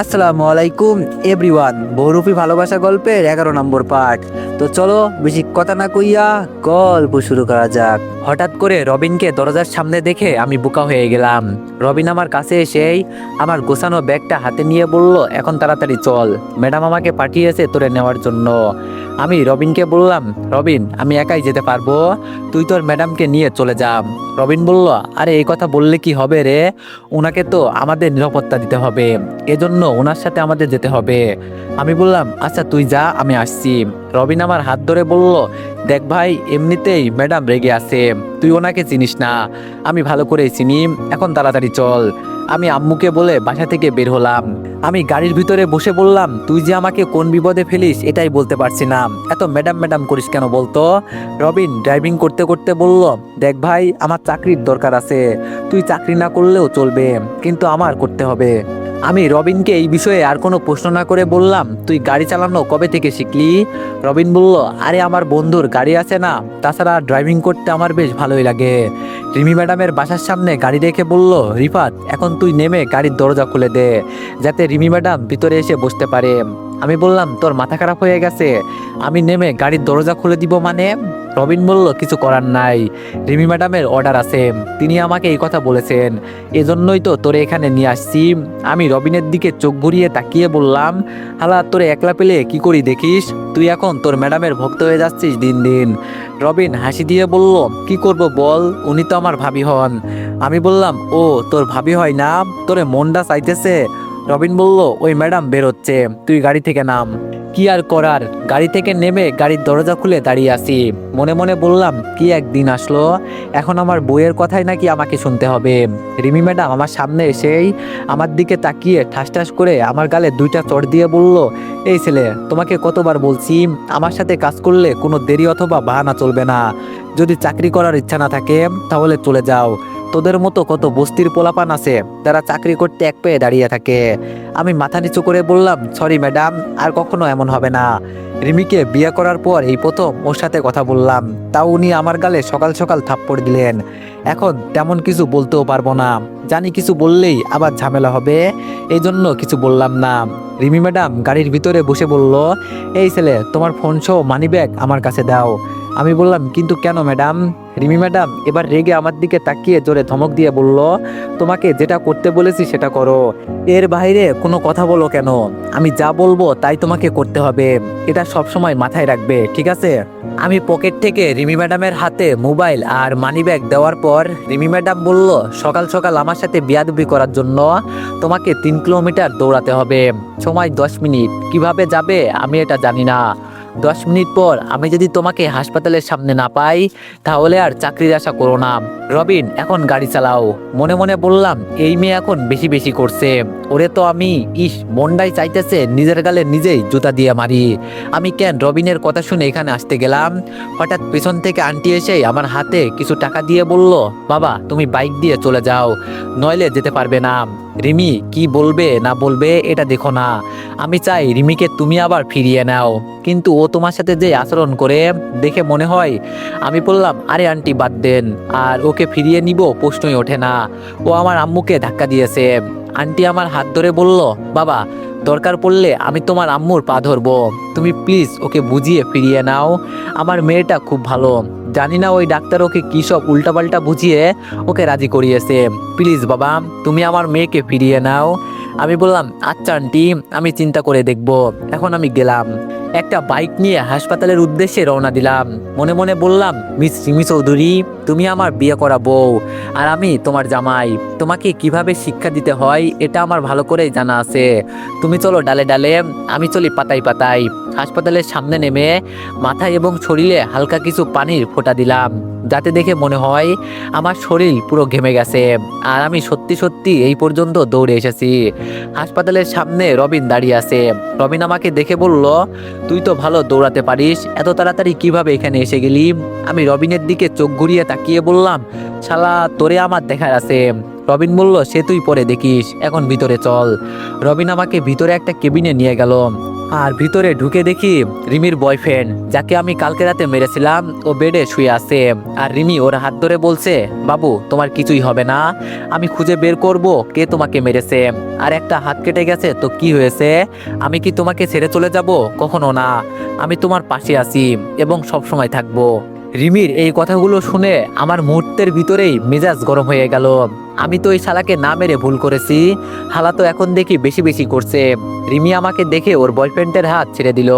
আসসালামু আলাইকুম এভরিওয়ান, বহুরূপী ভালোবাসা গল্পের 11 নম্বর পার্ট। তো চলো বেশি কথা না কইয়া গল্প শুরু করা যাক। হঠাৎ করে রবিনকে দরজার সামনে দেখে আমি বোকা হয়ে গেলাম। রবিন আমার কাছে এসেই আমার গোছানো ব্যাগটা হাতে নিয়ে বলল, এখন তাড়াতাড়ি চল, ম্যাডাম আমাকে পাঠিয়েছে তোরে নেওয়ার জন্য। আমি রবিনকে বললাম, রবিন আমি একাই যেতে পারবো, তুই তোর ম্যাডামকে নিয়ে চলে যা। রবিন বলল, আরে এই কথা বললে কি হবে রে, ওনাকে তো আমাদের নিরাপত্তা দিতে হবে, এজন্য ওনার সাথে আমাদের যেতে হবে। আমি বললাম, আচ্ছা তুই যা, আমি আসছি। রবিন আমার হাত ধরে বলল, দেখ ভাই, এমনিতেই ম্যাডাম রেগে আছে, তুই ওনাকে চিনিস না, আমি ভালো করেই চিনি, এখন তাড়াতাড়ি চল। আমি আম্মুকে বলে বাসা থেকে বের হলাম। আমি গাড়ির ভিতরে বসে বললাম, তুই যে আমাকে কোন বিপদে ফেলিস এটাই বলতে পারছি না, এত ম্যাডাম ম্যাডাম করিস কেন বলতো। রবিন ড্রাইভিং করতে করতে বলল, দেখ ভাই, আমার চাকরির দরকার আছে, তুই চাকরি না করলেও চলবে, কিন্তু আমার করতে হবে। আমি রবিনকে এই বিষয়ে আর কোনো প্রশ্ন না করে বললাম, তুই গাড়ি চালানো কবে থেকে শিখলি? রবিন বলল, আরে আমার বন্ধুর গাড়ি আছে না, তাছাড়া ড্রাইভিং করতে আমার বেশ ভালোই লাগে। রিমি ম্যাডামের বাসার সামনে গাড়ি রেখে বলল, রিফাত এখন তুই নেমে গাড়ির দরজা খুলে দে, যাতে রিমি ম্যাডাম ভিতরে এসে বসতে পারে। আমি বললাম, তোর মাথা খারাপ হয়ে গেছে, আমি নেমে গাড়ির দরজা খুলে দিব মানে? রবিন বলল, কিছু করার নাই, রিমি ম্যাডামের অর্ডার আছে, তিনি আমাকে এই কথা বলেছেন, এজন্যই তো তোরে এখানে নিয়ে আসছি। আমি রবিনের দিকে চোখ ঘুরিয়ে তাকিয়ে বললাম, হালা তোরে একলা পেলে কি করি দেখিস, তুই এখন তোর ম্যাডামের ভক্ত হয়ে যাচ্ছিস দিন দিন। রবিন হাসি দিয়ে বলল, কি করব বল, উনি তো আমার ভাবি হন। আমি বললাম, ও তোর ভাবি হয় না, তোরে মনটা চাইতেছে। রবিন বলল, ওই ম্যাডাম বেরোচ্ছে, তুই গাড়ি থেকে নাম। কি আর করার, গাড়ি থেকে নেমে গাড়ির দরজা খুলে দাঁড়িয়ে আছি। মনে মনে বললাম, কি একদিন আসলো, এখন আমার বইয়ের কথাই নাকি আমাকে শুনতে হবে। রিমি ম্যাডাম আমার সামনে এসেই আমার দিকে তাকিয়ে ঠাস ঠাস করে আমার গালে 2টা চড় দিয়ে বলল, এই ছেলে, তোমাকে কতবার বলছি, আমার সাথে কাজ করলে কোনো দেরি অথবা বাহানা চলবে না, যদি চাকরি করার ইচ্ছা না থাকে তাহলে চলে যাও। তোদের মতো কত বস্তির পোলাপান আছে যারা চাকরি করতে এক পেয়ে দাঁড়িয়ে থাকে। আমি মাথা নিচু করে বললাম, সরি ম্যাডাম, আর কখনো এমন হবে না। রিমিকে বিয়ে করার পর এই প্রথম ওর সাথে কথা বললাম, তাও উনি আমার গালে সকাল সকাল থাপ্পড় দিলেন। এখন তেমন কিছু বলতেও পারবো না, জানি কিছু বললেই আবার ঝামেলা হবে, এই জন্য কিছু বললাম না। রিমি ম্যাডাম গাড়ির ভিতরে বসে বলল, এই ছেলে, তোমার ফোন সহ মানি ব্যাগ আমার কাছে দাও। আমি বললাম, কিন্তু কেন ম্যাডাম? রিমি ম্যাডাম এবার রেগে আমার দিকে তাকিয়ে জোরে ধমক দিয়ে বলল, তোমাকে যেটা করতে বলেছি সেটা করো, এর বাইরে কোনো কথা বলো কেন? আমি যা বলবো তাই তোমাকে করতে হবে, এটা সবসময় মাথায় রাখবে, ঠিক আছে? আমি পকেট থেকে রিমি ম্যাডামের হাতে মোবাইল আর মানিব্যাগ দেওয়ার পর রিমি ম্যাডাম বলল, সকাল সকাল আমার সাথে বিয়াদবি করার জন্য তোমাকে 3 কিলোমিটার দৌড়াতে হবে, সময় 10 মিনিট, কিভাবে যাবে আমি এটা জানি না। 10 মিনিট পর আমি যদি তোমাকে হাসপাতালের সামনে না পাই তাহলে আর চাকরির আশা করো না। রবিন এখন গাড়ি চালাও। মনে মনে বললাম, এই মেয়ে এখন বেশি বেশি করছে, ওরে তো আমি মনটাই চাইতেছে নিজের গালে নিজেই জুতা দিয়ে মারি। আমি কেন রবিনের কথা শুনে এখানে আসতে গেলাম? হঠাৎ পেছন থেকে আন্টি এসে আমার হাতে কিছু টাকা দিয়ে বলল, বাবা তুমি বাইক দিয়ে চলে যাও, নইলে যেতে পারবে না। রিমি কি বলবে না বলবে এটা দেখো না, আমি চাই রিমিকে তুমি আবার ফিরিয়ে নাও, কিন্তু ও তোমার সাথে যে আচরণ করে দেখে মনে হয়। আমি বললাম, আরে আন্টি বাদ দেন, আর ওকে ফিরিয়ে নিব প্রশ্নই ওঠে না, ও আমার আম্মুকে ধাক্কা দিয়েছে। আন্টি আমার হাত ধরে বলল, বাবা দরকার পড়লে আমি তোমার আম্মুর পা ধরবো, তুমি প্লিজ ওকে বুঝিয়ে ফিরিয়ে নাও, আমার মেয়েটা খুব ভালো, জানি না ওই ডাক্তার ওকে কী সব উল্টাপাল্টা বুঝিয়ে ওকে রাজি করিয়েছে, প্লিজ বাবা তুমি আমার মেয়েকে ফিরিয়ে নাও। আমি বললাম, আচ্ছা আন্টি, আমি চিন্তা করে দেখব। এখন আমি গেলাম, একটা বাইক নিয়ে হাসপাতালের উদ্দেশ্যে রওনা দিলাম। মনে মনে বললাম, মিস রিমি চৌধুরী, তুমি আমার বিয়ে করা বউ, আর আমি তোমার জামাই, তোমাকে কিভাবে শিক্ষা দিতে হয় এটা আমার ভালো করেই জানা আছে। তুমি চলো ডালে ডালে, আমি চলি পাতায় পাতায়। হাসপাতালের সামনে নেমে মাথায় এবং শরীরে হালকা কিছু পানির ফোঁটা দিলাম, যাতে দেখে মনে হয় আমার শরীর পুরো ঘেমে গেছে, আর আমি সত্যি সত্যি এই পর্যন্ত দৌড়ে এসেছি। হাসপাতালের সামনে রবিন দাঁড়িয়ে আছে। রবিন আমাকে দেখে বলল, তুই তো ভালো দৌড়াতে পারিস, এত তাড়াতাড়ি কিভাবে এখানে এসে গেলি? আমি রবিনের দিকে চোখ ঘুরিয়ে তাকিয়ে বললাম, শালা তোরে আমার দেখার আছে, রবিন বলল, সে তুই পরে দেখিস, এখন ভিতরে চল। রবিন আমাকে ভিতরে একটা কেবিনে নিয়ে গেল। আর ভিতরে ঢুকে দেখি রিমির বয়ফ্রেন্ড, যাকে আমি কালকে রাতে মেরেছিলাম, ও বেডে শুয়ে আছে। আর রিমি ওর হাত ধরে বলছে, বাবু তোমার কিছুই হবে না, আমি খুঁজে বের করব কে তোমাকে মেরেছে। আর একটা হাত কেটে গেছে তো কি হয়েছে, আমি কি তোমাকে ছেড়ে চলে যাব? কখনো না, আমি তোমার পাশে আছি এবং সব সময় থাকবো। রিমির এই কথাগুলো শুনে আমার মুহূর্তের ভিতরেই মেজাজ গরম হয়ে গেল। আমি তো এই শালাকে না মেরে ভুল করেছি, হালা তো এখন দেখি বেশি বেশি করছে। রিমি আমাকে দেখে ওর বয়ফ্রেন্ডের হাত ছেড়ে দিল।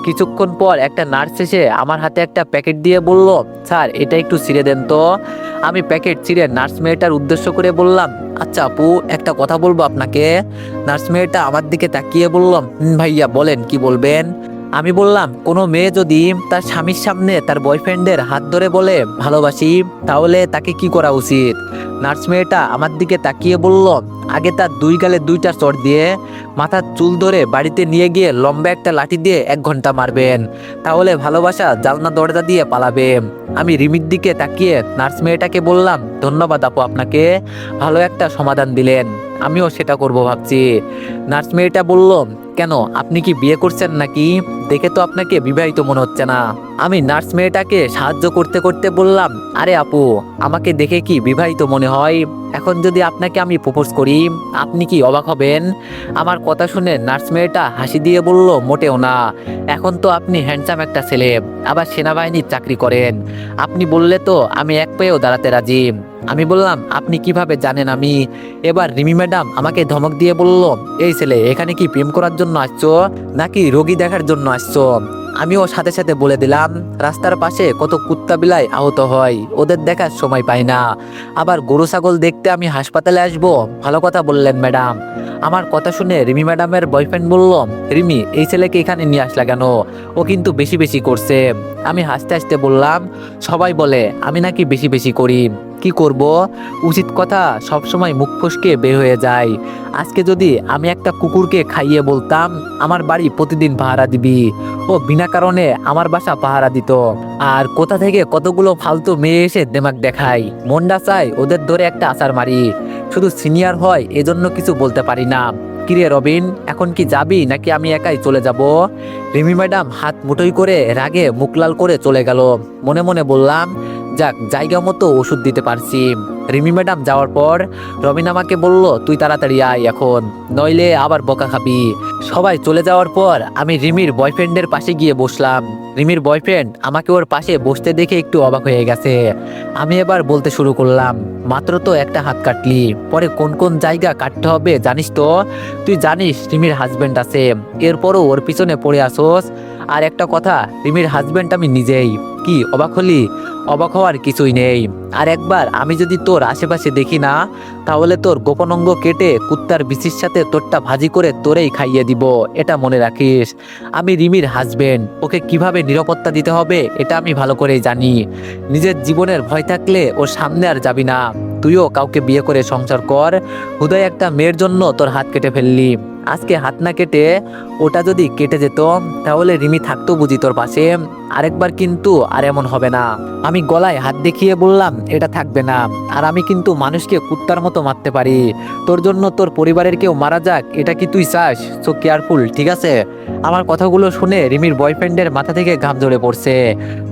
কিছুক্ষণ পর একটা নার্স এসে আমার হাতে একটা প্যাকেট দিয়ে বলল, স্যার এটা একটু ছিঁড়ে দেন তো। আমি প্যাকেট ছিঁড়ে নার্স মেয়েটার উদ্দেশ্য করে বললাম, আচ্ছা আপু, একটা কথা বলবো আপনাকে। নার্স মেয়েটা আমার দিকে তাকিয়ে বলল, ভাইয়া বলেন, কি বলবেন? আমি বললাম, কোনো মেয়ে যদি তার স্বামীর সামনে তার বয়ফ্রেন্ডের হাত ধরে বলে ভালোবাসি, তাহলে তাকে কি করা উচিত? নার্স মেয়েটা আমার দিকে তাকিয়ে বলল, আগে তার দুই গালে দুইটা চড় দিয়ে মাথার চুল ধরে বাড়িতে নিয়ে গিয়ে লম্বা একটা লাঠি দিয়ে 1 ঘন্টা মারবেন, তাহলে ভালোবাসা জানলা দরজা দিয়ে পালাবে। আমি রিমির দিকে তাকিয়ে নার্স মেয়েটাকে বললাম, ধন্যবাদ আপু, আপনাকে ভালো একটা সমাধান দিলেন, আমিও সেটা করব ভাবছি। নার্স মেয়েটা বলল, কেন, আপনি কি বিয়ে করছেন নাকি? দেখে তো আপনাকে বিবাহিত মনে হচ্ছে না। আমি নার্স মেয়েটাকে সাহায্য করতে করতে বললাম, আরে আপু, আমাকে দেখে কি বিবাহিত মনে হয়? এখন যদি আপনাকে আমি প্রপোজ করি, আপনি কি অবাক হবেন? আমার কথা শুনে নার্স মেয়েটা হাসি দিয়ে বলল, মোটেও না, এখন তো আপনি হ্যান্ডসাম একটা ছেলে, আবার সেনাবাহিনীর চাকরি করেন, আপনি বললে তো আমি এক পায়েও দাঁড়াতে রাজি। আমি বললাম, আপনি কিভাবে জানেন আমি? এবার রিমি ম্যাডাম আমাকে ধমক দিয়ে বলল, এই ছেলে, এখানে কি প্রেম করার জন্য আসছো নাকি রোগী দেখার জন্য আসছো? আমিও সাথে সাথে বলে দিলাম, রাস্তার পাশে কত কুত্তা বিলাই আহত হয়, ওদের দেখার সময় পাই না, আবার গরু ছাগল দেখতে আমি হাসপাতালে আসবো? ভালো কথা বললেন ম্যাডাম। আমার কথা শুনে রিমি ম্যাডামের বয়ফ্রেন্ড বলল, রিমি, এই ছেলেকে এখানে নিয়ে আসলা কেন? ও কিন্তু বেশি বেশি করছে। আমি হাসতে হাসতে বললাম, সবাই বলে আমি নাকি বেশি বেশি করি, কি করব, উচিত কথা সবসময় মুখ ফসকে বের হয়ে যায়। আজকে যদি আমি একটা কুকুরকে খাইয়ে বলতাম আমার বাড়ি প্রতিদিন পাহারা দিবি, ও বিনা কারণে আমার বাসা পাহারা দিত। আর কোথা থেকে কতগুলো ফালতু মেয়ে এসে দেমাক দেখায়, মনটা চায় ওদের ধরে একটা আছাড় মারি। শুধু সিনিয়র হয় এজন্য কিছু বলতে পারি না। কিরে রবিন, এখন কি যাবি নাকি আমি একাই চলে যাব? রিমি ম্যাডাম হাত মুঠোই করে রাগে মুখ লাল করে চলে গেল। মনে মনে বললাম, যাক, জায়গা মতো ওষুধ দিতে পারছি। রিমি ম্যাডাম যাওয়ার পর রবিন আমাকে বলল, তুই তাড়াতাড়ি আয় এখন, নইলে আবার বকা খাবি। সবাই চলে যাওয়ার পর আমি রিমির বয়ফ্রেন্ডের পাশে গিয়ে বসলাম। রিমির বয়ফ্রেন্ড আমাকে ওর পাশে বসতে দেখে একটু অবাক হয়ে গেছে। আমি এবার বলতে শুরু করলাম, মাত্র তো একটা হাত কাটলি, পরে কোন কোন জায়গা কাটতে হবে জানিস তো? তুই জানিস রিমির হাজবেন্ড আছে, এরপরও ওর পিছনে পড়ে আসোস। আর একটা কথা, রিমির হাজবেন্ড আমি নিজেই। কি অবাক হলি? অবাক হওয়ার কিছুই নেই। আর একবার আমি যদি তোর আশেপাশে দেখি না, তাহলে তোর গোপন অঙ্গ কেটে কুত্তার বিচির সাথে তোরটা ভাজি করে তোরেই খাইয়ে দিব, এটা মনে রাখিস। আমি রিমির হাজবেন্ড, ওকে কিভাবে নিরাপত্তা দিতে হবে এটা আমি ভালো করেই জানি। নিজের জীবনের ভয় থাকলে ওর সামনে আর যাবি না। তুইও কাউকে বিয়ে করে সংসার কর, হুদয় একটা মেয়ের জন্য তোর হাত কেটে ফেললি। আজকে হাত না কেটে ওটা যদি কেটে যেত, তাহলে রিমি থাকতো বুঝি তোর পাশে। আরেকবার কিন্তু আর এমন হবে না। আমি গলায় হাত দেখিয়ে বললাম, এটা থাকবে না। আর আমি কিন্তু মানুষকে কুত্তার মতো মারতে পারি। তোর জন্য তোর পরিবারের কেউ মারা যাক, এটা কি তুই চাস? সো কেয়ারফুল, ঠিক আছে? আমার কথাগুলো শুনে রিমির বয়ফ্রেন্ডের মাথা থেকে ঘাম ঝরে পড়ছে।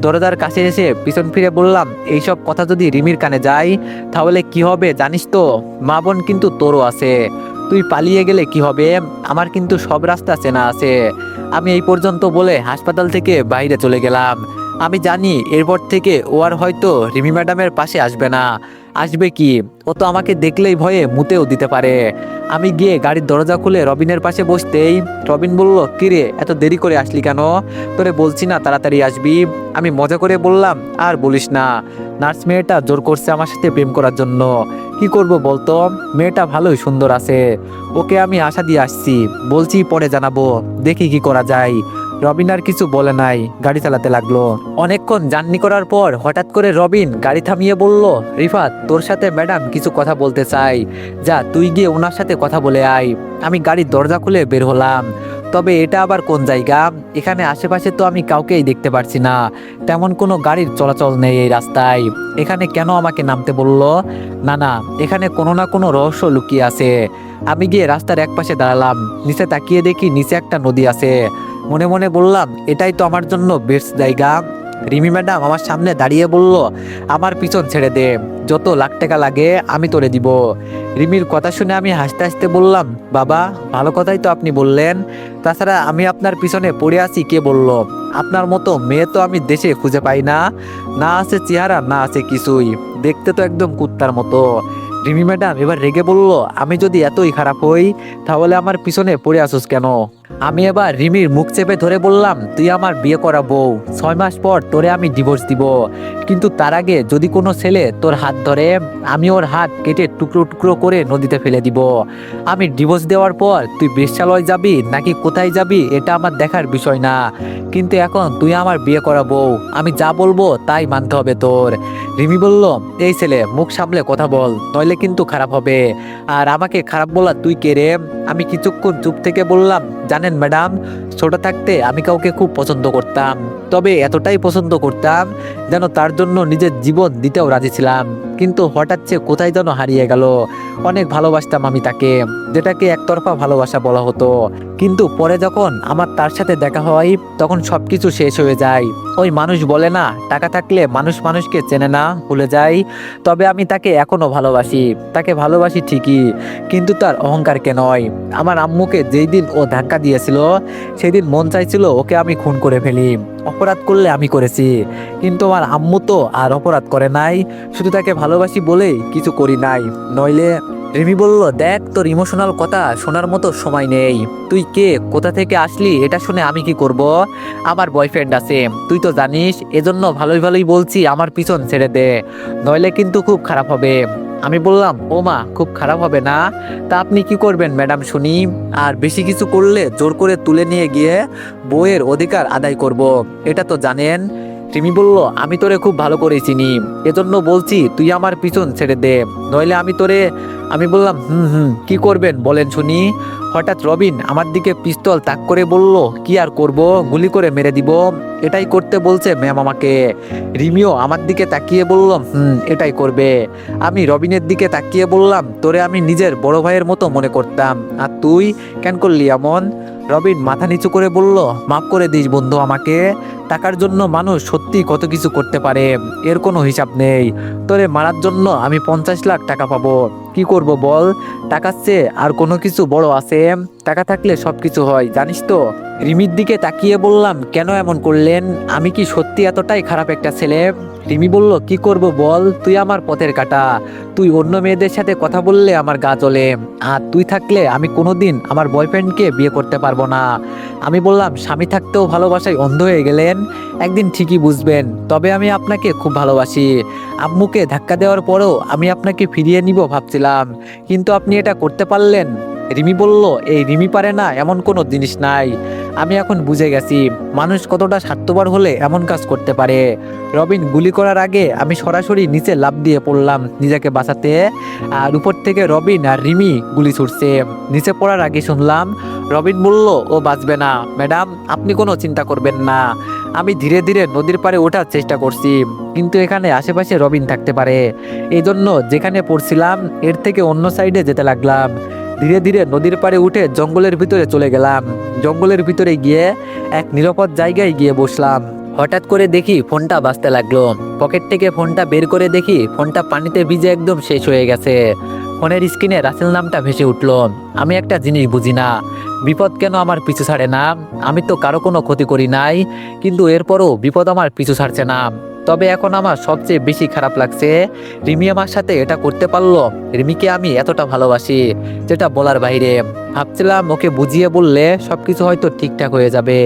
দরজার কাছে এসে পিছন ফিরে বললাম, এইসব কথা যদি রিমির কানে যায় তাহলে কি হবে জানিস তো? মা বোন কিন্তু তোরও আছে। তুই পালিয়ে গেলে কি হবে? আমার কিন্তু সব রাস্তা চেনা আছে। আমি এই পর্যন্ত বলে হাসপাতাল থেকে বাইরে চলে গেলাম। আমি জানি এরপর থেকে ও আর হয়তো রিমি ম্যাডামের পাশে আসবে না। আসবে কি, ও তো আমাকে দেখলেই ভয়ে মুতেও দিতে পারে। আমি গিয়ে গাড়ির দরজা খুলে রবিনের পাশে বসতেই রবিন বলল, কিরে, এত দেরি করে আসলি কেন? তোরে বলছি না তাড়াতাড়ি আসবি। আমি মজা করে বললাম, আর বলিস না, নার্স মেয়েটা জোর করছে আমার সাথে প্রেম করার জন্য। কি করব বলতো, মেয়েটা ভালোই সুন্দর আছে, ওকে আমি আশা দিয়ে আসছি, বলছি পরে জানাবো, দেখি কি করা যায়। রবিন আর কিছু বলে নাই, গাড়ি চালাতে লাগলো। অনেকক্ষণ জার্নি করার পর হঠাৎ করে রবিন গাড়ি থামিয়ে বলল, রিফাত, তোর সাথে ম্যাডাম কিছু কথা বলতে চাই, যা তুই গিয়ে ওনার সাথে কথা বলে আয়। আমি গাড়ির দরজা খুলে বের হলাম। তবে এটা আবার কোন জায়গা? এখানে আশেপাশে তো আমি কাউকেই দেখতে পারছি না, তেমন কোনো গাড়ির চলাচল নেই এই রাস্তায়। এখানে কেন আমাকে নামতে বললো? না না, এখানে কোনো না কোনো রহস্য লুকিয়ে আছে। আমি গিয়ে রাস্তার একপাশে দাঁড়ালাম, নিচে তাকিয়ে দেখি নিচে একটা নদী আছে। মনে মনে বললাম, এটাই তো আমার জন্য বেস্ট জায়গা। রিমি ম্যাডাম আমার সামনে দাঁড়িয়ে বলল, আমার পিছন ছেড়ে দে, যত লাখ টাকা লাগে আমি তোরে দিব। রিমির কথা শুনে আমি হাসতে হাসতে বললাম, বাবা ভালো কথাই তো আপনি বললেন। তাছাড়া আমি আপনার পিছনে পড়ে আছি কে বলল? আপনার মতো মেয়ে তো আমি দেশে খুঁজে পাই না। না আছে চেহারা, না আছে কিছুই, দেখতে তো একদম কুত্তার মতো। রিমি ম্যাডাম এবার রেগে বলল, আমি যদি এতই খারাপ হই তাহলে আমার পিছনে পড়ে আসুস কেন? আমি এবার রিমির মুখ চেপে ধরে বললাম, তুই আমার বিয়ে করা বউ, 6 মাস পর তোরে আমি ডিভোর্স দিব, কিন্তু তার আগে যদি কোনো ছেলে তোর হাত ধরে, আমি ওর হাত কেটে টুকরো টুকরো করে নদীতে ফেলে দিব। আমি ডিভোর্স দেওয়ার পর তুই বেশ্যালয় যাবি নাকি কোথায় যাবি এটা আমার দেখার বিষয় না, কিন্তু এখন তুই আমার বিয়ে করা বউ, আমি যা বলবো তাই মানতে হবে তোর। রিমি বলল, এই ছেলে মুখ সামলে কথা বল, নইলে কিন্তু খারাপ হবে। আর আমাকে খারাপ বলা তুই কে রে? আমি কিছুক্ষণ চুপ থেকে বললাম, জানেন ম্যাডাম, ছোট থাকতে আমি কাউকে খুব পছন্দ করতাম, তবে এতটাই পছন্দ করতাম যেন তার জন্য নিজের জীবন দিতেও রাজি ছিলাম, কিন্তু হঠাৎ সে কোথায় যেন হারিয়ে গেল। অনেক ভালোবাসতাম আমি তাকে, যেটাকে একতরফা ভালোবাসা বলা হতো, কিন্তু পরে যখন আমার তার সাথে দেখা হয় তখন সবকিছু শেষ হয়ে যায়। ওই মানুষ বলে না, টাকা থাকলে মানুষ মানুষকে চেনে না, ভুলে যায়। তবে আমি তাকে এখনো ভালোবাসি, তাকে ভালোবাসি ঠিকই, কিন্তু তার অহংকারকে নয়। আমার আম্মুকে যেই দিন ও ধাক্কা দিয়েছিল সেই দিন মন চাইছিল ওকে আমি খুন করে ফেলি, অপরাধ করলে আমি করেছি, কিন্তু আমার আম্মু তো আর অপরাধ করে নাই, শুধু তাকে ভালোবাসি বলেই কিছু করি নাই, নইলে। রিমি বলল, দেখ তোর ইমোশনাল কথা শোনার মতো সময় নেই, তুই কে, কোথা থেকে আসলি এটা শুনে আমি কি করব? আমার বয়ফ্রেন্ড আছে তুই তো জানিস, এজন্য ভালোই ভালোই বলছি আমার পিছন ছেড়ে দে, নইলে কিন্তু খুব খারাপ হবে। আমি বললাম, ও মা, খুব খারাপ হবে না? তা আপনি কি করবেন ম্যাডাম শুনি? আর বেশি কিছু করলে জোর করে তুলে নিয়ে গিয়ে বউয়ের অধিকার আদায় করব, এটা তো জানেন। রিমি বলল, আমি তোরে খুব ভালো করে চিনি, এজন্য বলছি তুই আমার পিছন ছেড়ে দে, নইলে আমি তোরে। আমি বললাম, হুম হুম, কি করবেন বলেন শুনি। হঠাৎ রবিন আমার দিকে পিস্তল তাক করে বলল, কি আর করব, গুলি করে মেরে দিব, এটাই করতে বলছে ম্যাম আমাকে। রিমিও আমার দিকে তাকিয়ে বলল, এটাই করবে। আমি রবিনের দিকে তাকিয়ে বললাম, তোরে আমি নিজের বড় ভাইয়ের মতো মনে করতাম, আর তুই কেন করলি এমন? রবিন মাথা নিচু করে বলল, মাফ করে দিস বন্ধু আমাকে, টাকার জন্য মানুষ সত্যি কত কিছু করতে পারে, এর কোনো হিসাব নেই। তোরে মারার জন্য আমি 50 লাখ টাকা পাবো, কি করব বল? টাকার চেয়ে আর কোনো কিছু বড় আছে? টাকা থাকলে সব কিছু হয়, জানিস তো। রিমির দিকে তাকিয়ে বললাম, কেন এমন করলেন? আমি কি সত্যি এতটাই খারাপ একটা ছেলে? রিমি বলল, কি করব বল, তুই আমার পথের কাঁটা, তুই অন্য মেয়েদের সাথে কথা বললে আমার গা জ্বলে, আর তুই থাকলে আমি কোনোদিন আমার বয়ফ্রেন্ডকে বিয়ে করতে পারবো না। আমি বললাম, স্বামী থাকতেও ভালোবাসায় অন্ধ হয়ে গেলেন, একদিন ঠিকই বুঝবেন, তবে আমি আপনাকে খুব ভালোবাসি। আম্মুকে ধাক্কা দেওয়ার পরেও আমি আপনাকে ফিরিয়ে নিব ভাবছিলাম, কিন্তু আপনি এটা করতে পারলেন। রিমি বলল, এই রিমি পারে না এমন কোনো জিনিস নাই, আমি এখন বুঝে গেছি মানুষ কতটা স্বার্থপর হলে এমন কাজ করতে পারে। রবিন গুলি করার আগে আমি সরাসরি নিচে লাফ দিয়ে পড়লাম নিজেকে বাঁচাতে, আর উপর থেকে রবিন আর রিমি গুলি ছুটছে। নিচে পড়ার আগে শুনলাম রবিন বলল, ও বাঁচবে না ম্যাডাম, আপনি কোনো চিন্তা করবেন না। আমি ধীরে ধীরে নদীর পাড়ে ওঠার চেষ্টা করছি, কিন্তু এখানে আশেপাশে রবিন থাকতে পারে, এই জন্য যেখানে পড়ছিলাম এর থেকে অন্য সাইডে যেতে লাগলাম। ধীরে ধীরে নদীর পাড়ে উঠে জঙ্গলের ভিতরে চলে গেলাম। জঙ্গলের ভিতরে গিয়ে এক নিরাপদ জায়গায় গিয়ে বসলাম। হঠাৎ করে দেখি ফোনটা বাজতে লাগলো, পকেট থেকে ফোনটা বের করে দেখি ফোনটা পানিতে ভিজে একদম শেষ হয়ে গেছে। ফোনের স্ক্রিনে রাসেল নামটা ভেসে উঠলো। আমি একটা জিনিস বুঝি না, বিপদ কেন আমার পিছু ছাড়ে না? আমি তো কারো কোনো ক্ষতি করি নাই, কিন্তু এরপরও বিপদ আমার পিছু ছাড়ছে না। তবে এখন আমার সবচেয়ে বেশি খারাপ লাগছে, রিমি আমার সাথে এটা করতে পারলো। রিমিকে আমি এতটা ভালোবাসি যেটা বলার বাইরে। ভাবছিলাম ওকে বুঝিয়ে বললে সবকিছু হয়তো ঠিকঠাক হয়ে যাবে,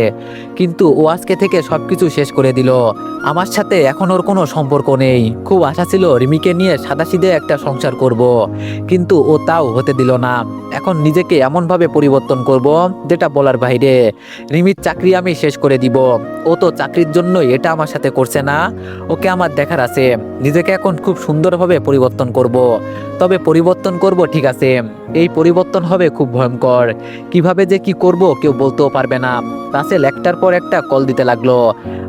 কিন্তু ও আজকে থেকে সবকিছু শেষ করে দিল। আমার সাথে এখন ওর কোনো সম্পর্ক নেই। খুব আশা ছিল রিমিকে নিয়ে সাদাসিধে একটা সংসার করব, কিন্তু ও তাও হতে দিল না। এখন নিজেকে এমনভাবে পরিবর্তন করব যেটা বলার বাইরে। রিমির চাকরি আমি শেষ করে দিব। ও তো চাকরির জন্যই এটা আমার সাথে করছে না, ওকে আমার দেখার আছে। নিজেকে এখন খুব সুন্দরভাবে পরিবর্তন করব। তবে পরিবর্তন করব ঠিক আছে, এই পরিবর্তন হবে খুব ভয়ঙ্কর। কিভাবে যে কি করব কেউ বলতেও পারবে না। রাসেল একটার পর একটা কল দিতে লাগলো।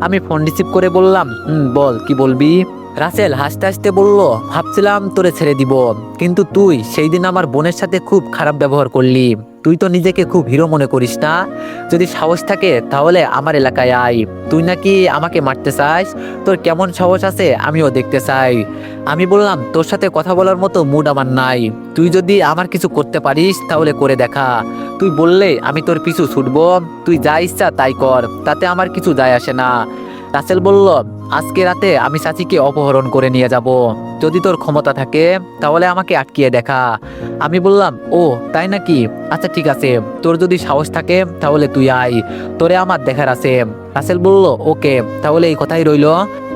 আমি ফোন রিসিভ করে বললাম, বল কি বলবি। রাসেল হাসতে হাসতে বলল, ভাবছিলাম তোরে ছেড়ে দিব, কিন্তু তুই সেই দিন আমার বোনের সাথে খুব খারাপ ব্যবহার করলি। তুই তো নিজেকে খুব হিরো মনে করিস না? যদি সাহস থাকে তাহলে আমার এলাকায় আয়। তুই নাকি আমাকে মারতে চাস? তোর কেমন সাহস আছে আমিও দেখতে চাই। আমি বললাম, তোর সাথে কথা বলার মতো মুড আমার নাই। তুই যদি আমার কিছু করতে পারিস তাহলে করে দেখা। তুই বললে আমি তোর পিছু ছুটবো। তুই যা ইচ্ছা তাই কর, তাতে আমার কিছু যায় আসে না। রাসেল বলল, আজকে রাতে আমি চাচিকে অপহরণ করে নিয়ে যাব। যদি তোর ক্ষমতা থাকে তাহলে আমাকে আটকিয়ে দেখা। আমি বললাম, ও তাই নাকি, আচ্ছা ঠিক আছে, তোর যদি সাহস থাকে তাহলে তুই আয়, তোরে আমার দেখার আছে। রাসেল বলল, ওকে, তাহলে এই কথাই রইল।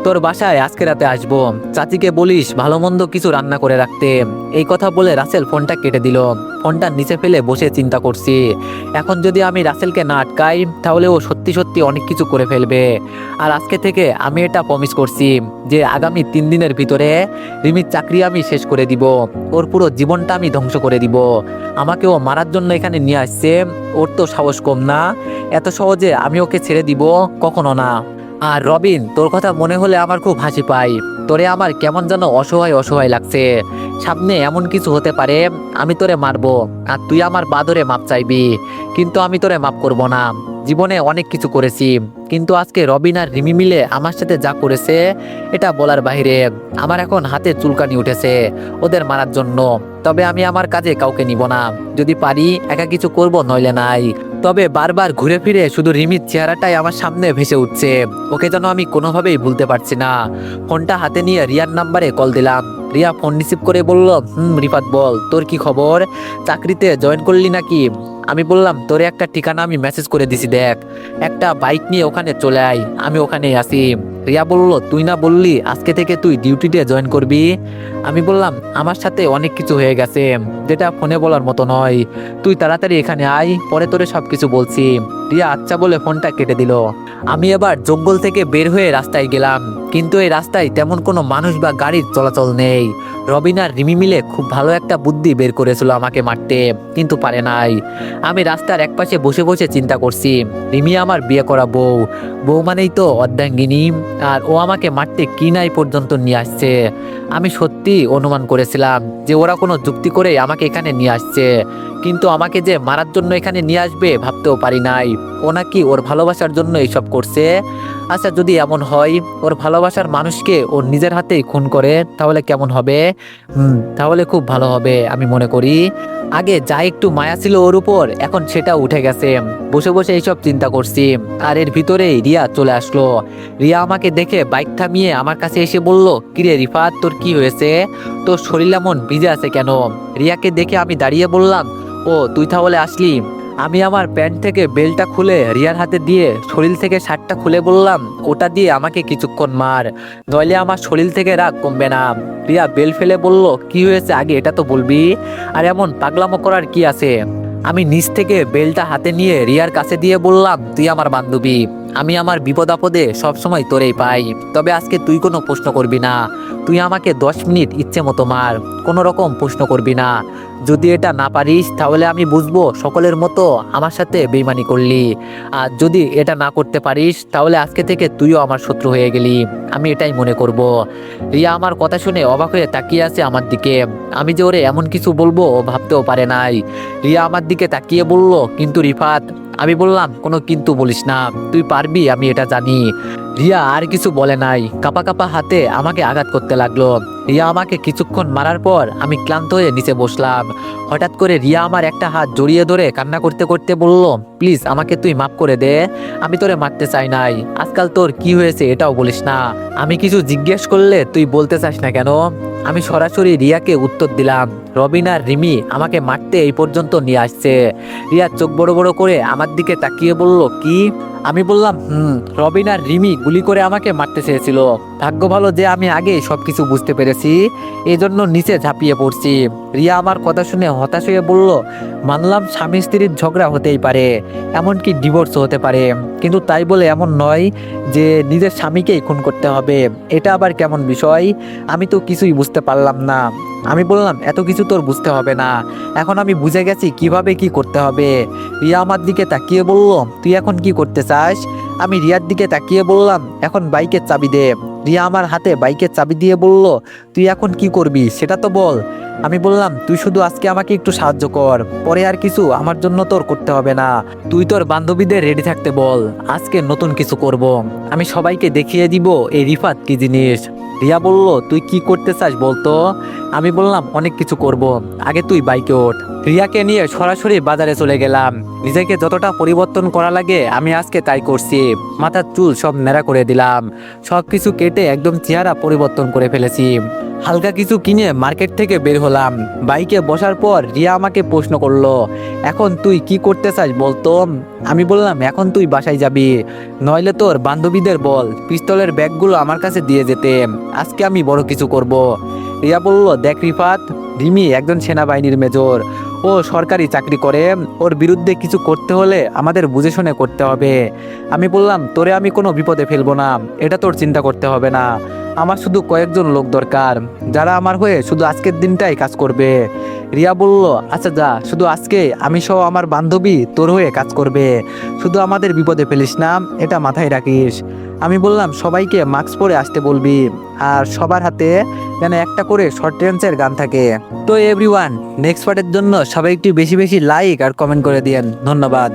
তোর বাসায় আজকে রাতে আসবো, চাচিকে বলিস ভালো মন্দ কিছু রান্না করে রাখতে। এই কথা বলে রাসেল ফোনটা কেটে দিল। ফোনটা নিচে ফেলে বসে চিন্তা করছি, এখন যদি আমি রাসেলকে না আটকাই তাহলে ও সত্যি সত্যি অনেক কিছু করে ফেলবে। আর আজকে থেকে আমি এটা প্রমিস করছি যে আগামী 3 দিনের ভিতরে রিমির চাকরি আমি শেষ করে দিব, ওর পুরো জীবনটা আমি ধ্বংস করে দিব। আমাকে ও মারার জন্য এখানে নিয়ে আসছে, ওর তো সাহস কম না। এত সহজে আমি ওকে ছেড়ে দিব কখনো না। আর রবিন, তোর কথা মনে হলে আমার খুব হাসি পায়। তোরে আমার কেমন যেন অসহায় অসহায় লাগছে। সামনে এমন কিছু হতে পারে আমি তোরে মারবো, আর তুই আমার বাদরে মাপ চাইবি, কিন্তু আমি তোরে মাপ করব না। জীবনে অনেক কিছু করেছি, কিন্তু আজকে রবিন আর রিমি মিলে আমার সাথে যা করেছে এটা বলার বাইরে। আমার এখন হাতে চুলকানি উঠেছে ওদের মারার জন্য। তবে আমি আমার কাজে কাউকে নিব না, যদি পারি একা কিছু করব, নইলে নাই। তবে বারবার ঘুরে ফিরে শুধু রিমির চেহারাটাই আমার সামনে ভেসে উঠছে, ওকে যেন আমি কোনোভাবেই ভুলতে পারছি না। ফোনটা হাতে নিয়ে রিয়ার নাম্বারে কল দিলাম। রিয়া ফোন রিসিভ করে বলল, রিফাত বল, তোর কি খবর, চাকরিতে জয়েন করলি নাকি? আমি বললাম, তোরে একটা ঠিকানা আমি মেসেজ করে দিছি, দেখ, একটা বাইক নিয়ে ওখানে চলে আয়, আমি ওখানেই আসি। রিয়া বলল, তুই না বললি আজকে থেকে তুই ডিউটিতে জয়েন করবি? আমি বললাম, আমার সাথে অনেক কিছু হয়ে গেছে যেটা ফোনে বলার মতো নয়, তুই তাড়াতাড়ি এখানে আয়, পরে তোরে সবকিছু বলছি। রিয়া আচ্ছা বলে ফোনটা কেটে দিল। আমি এবার জঙ্গল থেকে বের হয়ে রাস্তায় গেলাম, কিন্তু এই রাস্তায় তেমন কোনো মানুষ বা গাড়ির চলাচল নেই। রবিন আর রিমি মিলে খুব ভালো একটা বুদ্ধি বের করেছিল আমাকে মারতে, কিন্তু পারে নাই। আমি রাস্তার একপাশে বসে বসে চিন্তা করছি, রিমি আমার বিয়ে করা বউ, বউ মানেই তো অর্ধাঙ্গিনী, আর ও আমাকে মারতে কি নাই পর্যন্ত নিয়ে আসছে। আমি সত্যি অনুমান করেছিলাম যে ওরা কোনো যুক্তি করে আমাকে এখানে নিয়ে আসছে, কিন্তু আমাকে যে মারার জন্য এখানে নিয়ে আসবে ভাবতেও পারি নাই। ও নাকি ওর ভালোবাসার জন্য এইসব করছে। আচ্ছা যদি এমন হয়, ওর ভালোবাসার মানুষকে ওর নিজের হাতেই খুন করে, তাহলে কেমন হবে? তাহলে খুব ভালো হবে আমি মনে করি। আগে যা একটু মায়া ছিল ওর উপর, এখন সেটা উঠে গেছে। বসে বসে এইসব চিন্তা করছি, আর এর ভিতরেই রিয়া চলে আসলো। রিয়া আমাকে দেখে বাইক থামিয়ে আমার কাছে এসে বলল, কিরে রিফাত, তোর কি হয়েছে? তোর শরীর এমন ভিজে আছে কেন? রিয়াকে দেখে আমি দাঁড়িয়ে বললাম, ও তুই তাহলে আসলি। আমি আমার প্যান্ট থেকে বেল্টটা খুলে রিয়ার হাতে দিয়ে শরীর থেকে শার্টটা খুলে বললাম, ওটা দিয়ে আমাকে কিছুক্ষণ মার, নইলে আমার শরীর থেকে রাগ কমবে না। রিয়া বেল ফেলে বলল, কি হয়েছে আগে এটা তো বলবি, আর এমন পাগলামো করার কি আছে? আমি নিচ থেকে বেলটা হাতে নিয়ে রিয়ার কাছে দিয়ে বললাম, তুই আমার বান্ধবী, আমি আমার বিপদ আপদে সবসময় তোরেই পাই, তবে আজকে তুই কোনো প্রশ্ন করবি না। তুই আমাকে 10 মিনিট ইচ্ছে মতো মার, কোনো রকম প্রশ্ন করবি না। যদি এটা না পারিস তাহলে আমি বুঝবো সকলের মতো আমার সাথে বেইমানি করলি, আর যদি এটা না করতে পারিস তাহলে আজকে থেকে তুইও আমার শত্রু হয়ে গেলি, আমি এটাই মনে করব। রিয়া আমার কথা শুনে অবাক হয়ে তাকিয়ে আছে আমার দিকে। আমি যে ওরে এমন কিছু বলবো ও ভাবতেও পারে নাই। রিয়া আমার দিকে তাকিয়ে বলল, কিন্তু রিফাত। আমি বললাম, কোনো কিন্তু বলিস না, তুই পারবি আমি এটা জানি। রিয়া আর কিছু বলে নাই, কাপা কাপা হাতে আমাকে আঘাত করতে লাগলো। রিয়া আমাকে কিছুক্ষণ মারার পর আমি ক্লান্ত হয়ে নিচে বসলাম। হঠাৎ করে রিয়া আমার একটা হাত জড়িয়ে ধরে কান্না করতে করতে বলল, প্লিজ আমাকে তুই মাফ করে দে, আমি তোরে মারতে চাই নাই, আজকাল তোর কি হয়েছে এটাও বলিস না। আমি কিছু জিজ্ঞেস করলে তুই বলতে চাস না কেন? আমি সরাসরি রিয়াকে উত্তর দিলাম, রবিন আর রিমি আমাকে মারতে এই পর্যন্ত নিয়ে আসছে। রিয়া চোখ বড় বড় করে আমার দিকে তাকিয়ে বলল, কি? আমি বললাম রবিন আর রিমি গুলি করে আমাকে মারতে চেয়েছিল। ভাগ্য ভালো যে আমি আগে সবকিছু বুঝতে পেরেছি, এই জন্য নিচে ঝাঁপিয়ে পড়ছি। রিয়া আমার কথা শুনে হতাশ হয়ে বলল, মানলাম স্বামী স্ত্রীর ঝগড়া হতেই পারে, এমনকি ডিভোর্সও হতে পারে, কিন্তু তাই বলে এমন নয় যে নিজের স্বামীকেই খুন করতে হবে। এটা আবার কেমন বিষয়? আমি তো কিছুই বুঝতে পারলাম না। আমি বললাম, এত কিছু তোর বুঝতে হবে না, এখন আমি বুঝে গেছি কিভাবে কি করতে হবে। রিয়া আমার দিকে তাকিয়ে বলল, তুই এখন কি করতে চাস? আমি রিয়ার দিকে তাকিয়ে বললাম, এখন বাইকের চাবি দে। রিয়া আমার হাতে বাইকের চাবি দিয়ে বলল, তুই এখন কি করবি সেটা তো বল। আমি বললাম, তুই শুধু আজকে আমাকে একটু সাহায্য কর, পরে আর কিছু আমার জন্য তোর করতে হবে না। তুই তোর বান্ধবীদের রেডি থাকতে বল, আজকে নতুন কিছু করব। আমি সবাইকে দেখিয়ে দিব এই রিফাত কি জিনিস। রিয়া বলল, তুই কি করতে চাস বলতো? আমি বললাম, অনেক কিছু করব, আগে তুই বাইকে ওঠ। রিয়াকে নিয়ে সরাসরি বাজারে চলে গেলাম। নিজেকে যতটা পরিবর্তন করা লাগে আমি আজকে তাই করছি। মাথার চুল সব ন্যাড়া করে দিলাম, সব কিছু কেটে একদম চেহারা পরিবর্তন করে ফেলেছি। হালকা কিছু কিনে মার্কেট থেকে বের হলাম। বাইকে বসার পর রিয়া আমাকে প্রশ্ন করলো, এখন তুই কি করতে চাস বলতো? আমি বললাম, এখন তুই বাসায় যাবি, নইলে তোর বান্ধবীদের বল পিস্তলের ব্যাগগুলো আমার কাছে দিয়ে যেতে, আজকে আমি বড় কিছু করব। রিয়া বলল, দেখ রিফাত, রিমি একজন সেনাবাহিনীর মেজর, ও সরকারি চাকরি করে, ওর বিরুদ্ধে কিছু করতে হলে আমাদের বুঝে শুনে করতে হবে। আমি বললাম, তোরে আমি কোনো বিপদে ফেলবো না, এটা তোর চিন্তা করতে হবে না। আমার শুধু কয়েকজন লোক দরকার যারা আমার হয়ে শুধু আজকের দিনটাই কাজ করবে। রিয়া বলল, আচ্ছা যা, শুধু আজকে আমি সহ আমার বান্ধবী তোর হয়ে কাজ করবে, শুধু আমাদের বিপদে ফেলিস না, এটা মাথায় রাখিস। আমি বললাম, সবাইকে মাস্ক পরে আসতে বলবি, আর সবার হাতে যেন একটা করে শর্ট রেঞ্জের গান থাকে। তো এভরিওয়ান, নেক্সট পার্টের জন্য সবাই একটু বেশি বেশি লাইক আর কমেন্ট করে দিয়েন। ধন্যবাদ।